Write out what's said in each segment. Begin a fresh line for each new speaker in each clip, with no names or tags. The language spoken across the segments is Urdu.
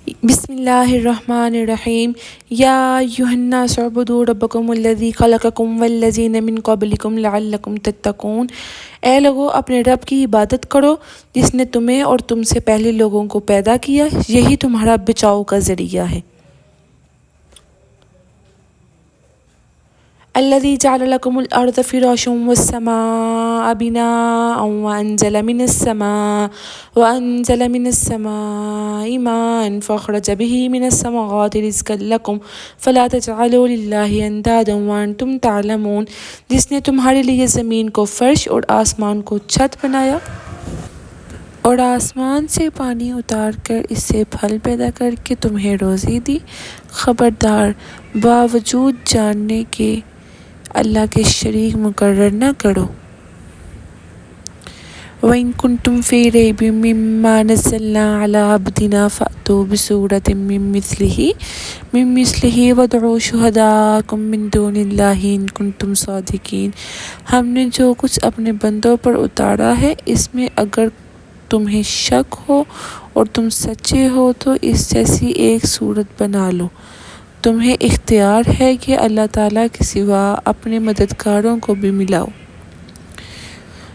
بسم اللہ الرحمن الرحیم یا ایھا الناس اعبدوا ربکم الذی خلقکم والذین من قبلکم لعلکم تتقون۔ اے لوگو، اپنے رب کی عبادت کرو جس نے تمہیں اور تم سے پہلے لوگوں کو پیدا کیا، یہی تمہارا بچاؤ کا ذریعہ ہے۔ الذی جعل لکم الارض فراشا والسماء بناء وانزل من السماء ماء فاخرج به من الثمرات رزقا لکم فلا تجعلوا للہ اندادا وانتم تعلمون۔ جس نے تمہارے لیے زمین کو فرش اور آسمان کو چھت بنایا اور آسمان سے پانی اتار کر اس سے پھل پیدا کر کے تمہیں روزی دی، خبردار باوجود جاننے کے اللہ کے شریک مقرر نہ کرو۔ وَإِن كُنتُمْ فِي رَيْبٍ مِّمَّا نَزَّلْنَا عَلَىٰ عَبْدِنَا فَأْتُوا بِسُورَةٍ مِّن مِّثْلِهِ وَادْعُوا شُهَدَاءَكُم مِّن دُونِ اللَّهِ إِن كُنتُمْ صَادِقِينَ۔ ہم نے جو کچھ اپنے بندوں پر اتارا ہے، اس میں اگر تمہیں شک ہو اور تم سچے ہو تو اس جیسی ایک صورت بنا لو۔ تمہیں اختیار ہے کہ اللہ تعالیٰ کے سوا اپنے مددگاروں کو بھی ملاؤ۔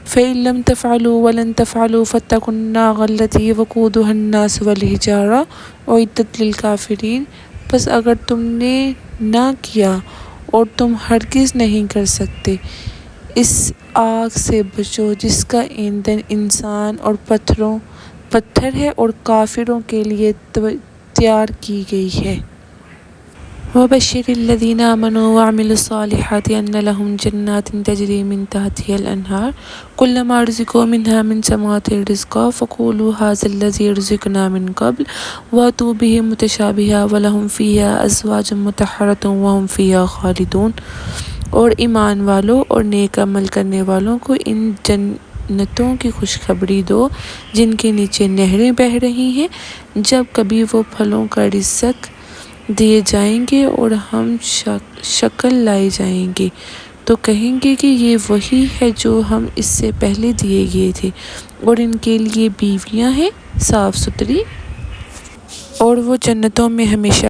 فَإِن لَّمْ تَفْعَلُوا وَلَن تَفْعَلُوا فَاتَّقُوا النَّارَ الَّتِي وَقُودُهَا النَّاسُ وَالْحِجَارَةُ أُعِدَّتْ لِلْكَافِرِينَ۔ بس اگر تم نے نہ کیا اور تم ہرگز نہیں کر سکتے، اس آگ سے بچو جس کا ایندھن انسان اور پتھر ہے اور کافروں کے لیے تیار کی گئی ہے۔ وَبَشِّرِ الَّذِينَ آمَنُوا وَعَمِلُوا الصَّالِحَاتِ أَنَّ لَهُمْ جَنَّاتٍ تَجْرِي مِن تَحْتِهَا الْأَنْهَارُ كُلَّمَا رُزِقُوا مِنْهَا مِن ثَمَرَةٍ رِزْقًا فَقَالُوا هَٰذَا الَّذِي رُزِقْنَا مِن قَبْلُ وَأْتُوا بِهِ مُتَشَابِهًا وَلَهُمْ فِيهَا أَزْوَاجٌ مُّطَهَّرَةٌ وَهُمْ فِيهَا خَالِدُونَ۔ اور ایمان والوں اور نیک عمل کرنے والوں کو ان جنتوں کی خوشخبری دو جن کے نیچے نہریں بہہ رہی ہیں، جب کبھی وہ پھلوں کا رزق دیے جائیں گے اور ہم شکل لائے جائیں گے تو کہیں گے کہ یہ وہی ہے جو ہم اس سے پہلے دیے گئے تھے، اور ان کے لیے بیویاں ہیں صاف ستھری، اور وہ جنتوں میں ہمیشہ